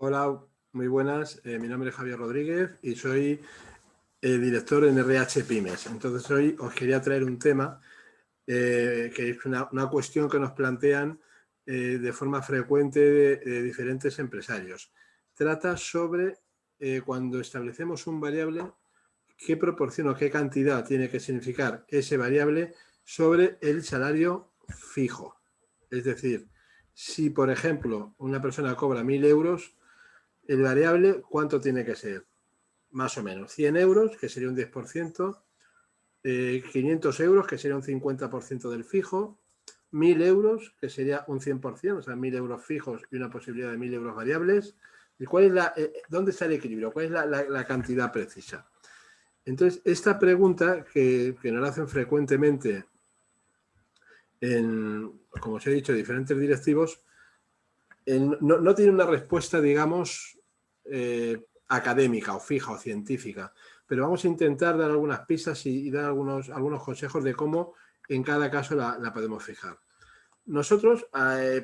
Hola, muy buenas. Mi nombre es Javier Rodríguez y soy director en RH Pymes. Entonces hoy os quería traer un tema que es una cuestión que nos plantean de forma frecuente de diferentes empresarios. Trata sobre cuando establecemos un variable, qué proporción o qué cantidad tiene que significar ese variable sobre el salario fijo. Es decir, si por ejemplo una persona cobra 1.000 euros, el variable, ¿cuánto tiene que ser? Más o menos 100 euros, que sería un 10%, 500 euros, que sería un 50% del fijo, 1.000 euros, que sería un 100%, o sea, 1.000 euros fijos y una posibilidad de 1.000 euros variables. ¿Y cuál es dónde está el equilibrio? ¿Cuál es la cantidad precisa? Entonces, esta pregunta que nos la hacen frecuentemente como os he dicho, diferentes directivos, no tiene una respuesta, digamos, académica o fija o científica, pero vamos a intentar dar algunas pistas y dar algunos consejos de cómo en cada caso la podemos fijar. Nosotros,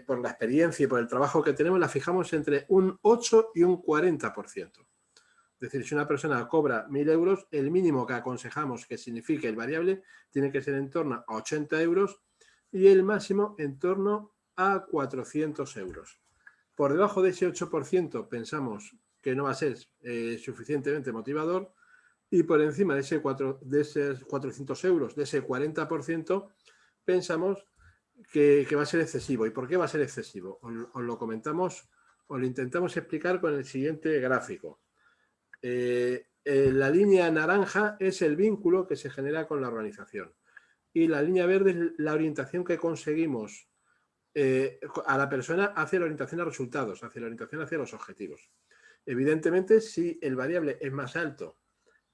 por la experiencia y por el trabajo que tenemos, la fijamos entre un 8 y un 40%. Es decir, si una persona cobra 1.000 euros, el mínimo que aconsejamos que signifique el variable tiene que ser en torno a 80 euros y el máximo en torno a 400 euros. Por debajo de ese 8% pensamos que no va a ser suficientemente motivador y por encima de esos 400 euros, de ese 40%, pensamos que va a ser excesivo. ¿Y por qué va a ser excesivo? Os lo comentamos, os lo intentamos explicar con el siguiente gráfico. La línea naranja es el vínculo que se genera con la organización y la línea verde es la orientación que conseguimos a la persona hacia la orientación a resultados, hacia la orientación hacia los objetivos. Evidentemente, si el variable es más alto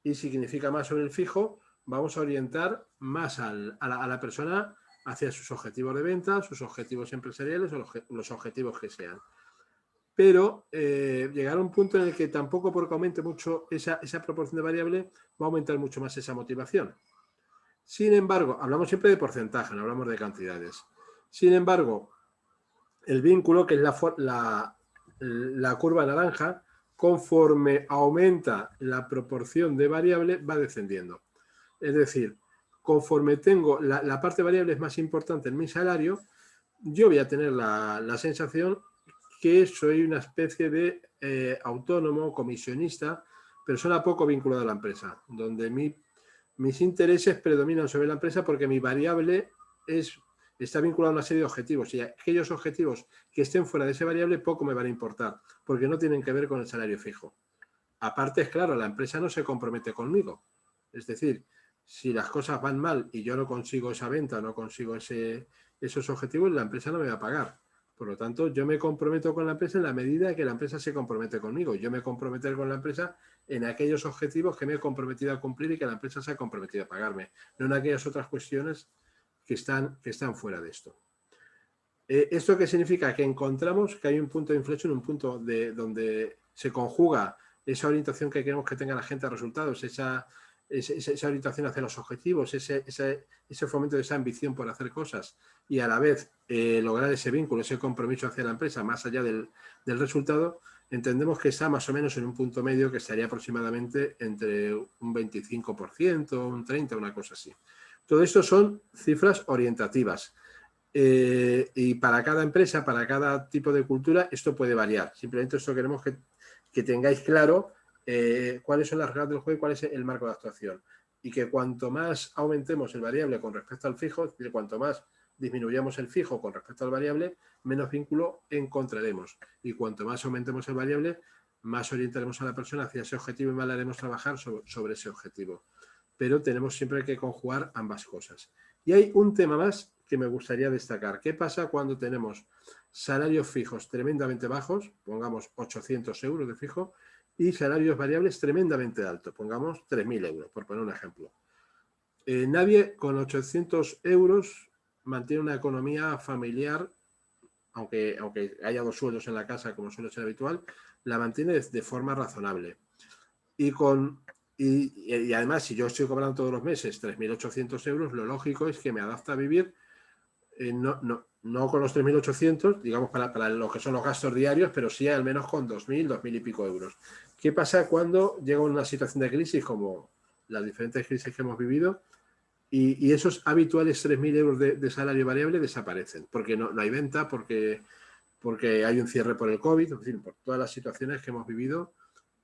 y significa más sobre el fijo, vamos a orientar más a la persona hacia sus objetivos de venta, sus objetivos empresariales o los objetivos que sean. Pero llegar a un punto en el que tampoco porque aumente mucho esa proporción de variable va a aumentar mucho más esa motivación. Sin embargo, hablamos siempre de porcentaje, no hablamos de cantidades. Sin embargo, el vínculo, que es la curva naranja, conforme aumenta la proporción de variable, va descendiendo. Es decir, conforme tengo la parte variable es más importante en mi salario, yo voy a tener la sensación que soy una especie de autónomo, comisionista, persona poco vinculada a la empresa, donde mis intereses predominan sobre la empresa porque mi variable está vinculada a una serie de objetivos y aquellos objetivos que estén fuera de ese variable poco me van a importar porque no tienen que ver con el salario fijo. Aparte, es claro, la empresa no se compromete conmigo. Es decir, si las cosas van mal y yo no consigo esa venta, no consigo esos objetivos, la empresa no me va a pagar. Por lo tanto, yo me comprometo con la empresa en la medida que la empresa se compromete conmigo. Yo me comprometo con la empresa en aquellos objetivos que me he comprometido a cumplir y que la empresa se ha comprometido a pagarme, no en aquellas otras cuestiones que están fuera de esto. ¿Esto qué significa? Que encontramos que hay un punto de inflexión, un punto donde se conjuga esa orientación que queremos que tenga la gente a resultados, esa orientación hacia los objetivos, ese fomento de esa ambición por hacer cosas y a la vez lograr ese vínculo, ese compromiso hacia la empresa más allá del resultado, entendemos que está más o menos en un punto medio que estaría aproximadamente entre un 25%, un 30%, una cosa así. Todo esto son cifras orientativas. Y para cada empresa, para cada tipo de cultura, esto puede variar. Simplemente esto queremos que tengáis claro cuáles son las reglas del juego y cuál es el marco de actuación. Y que cuanto más aumentemos el variable con respecto al fijo, es decir, cuanto más disminuyamos el fijo con respecto al variable, menos vínculo encontraremos. Y cuanto más aumentemos el variable, más orientaremos a la persona hacia ese objetivo y más le haremos trabajar sobre ese objetivo. Pero tenemos siempre que conjugar ambas cosas. Y hay un tema más que me gustaría destacar. ¿Qué pasa cuando tenemos salarios fijos tremendamente bajos, pongamos 800 euros de fijo, y salarios variables tremendamente altos, pongamos 3.000 euros, por poner un ejemplo? Nadie con 800 euros mantiene una economía familiar, aunque haya dos sueldos en la casa, como suele ser habitual, la mantiene de forma razonable. Y además, si yo estoy cobrando todos los meses 3.800 euros, lo lógico es que me adapte a vivir no con los 3.800, digamos, para lo que son los gastos diarios, pero sí al menos con 2.000, 2.000 y pico euros. ¿Qué pasa cuando llega una situación de crisis como las diferentes crisis que hemos vivido y esos habituales 3.000 euros de salario variable desaparecen? Porque no hay venta, porque hay un cierre por el COVID, en fin, por todas las situaciones que hemos vivido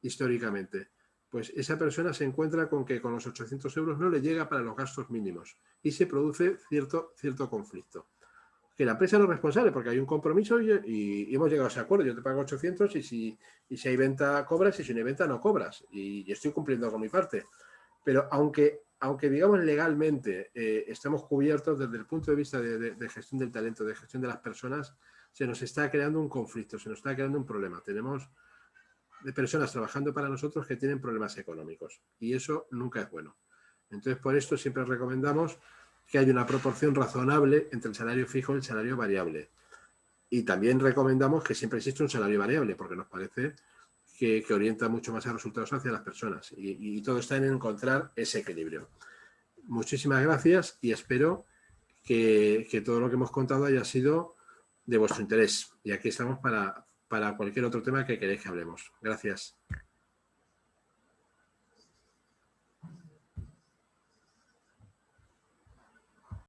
históricamente. Pues esa persona se encuentra con que con los 800 euros no le llega para los gastos mínimos y se produce cierto conflicto. Que la empresa no es responsable porque hay un compromiso y hemos llegado a ese acuerdo. Yo te pago 800 y si hay venta cobras y si no hay venta no cobras. Y estoy cumpliendo con mi parte. Pero aunque digamos legalmente estemos cubiertos desde el punto de vista de gestión del talento, de gestión de las personas, se nos está creando un conflicto, se nos está creando un problema. Tenemos de personas trabajando para nosotros que tienen problemas económicos y eso nunca es bueno. Entonces, por esto siempre recomendamos que haya una proporción razonable entre el salario fijo y el salario variable. Y también recomendamos que siempre existe un salario variable, porque nos parece que orienta mucho más a resultados hacia las personas. Y todo está en encontrar ese equilibrio. Muchísimas gracias y espero que todo lo que hemos contado haya sido de vuestro interés. Y aquí estamos para cualquier otro tema que queréis que hablemos. Gracias.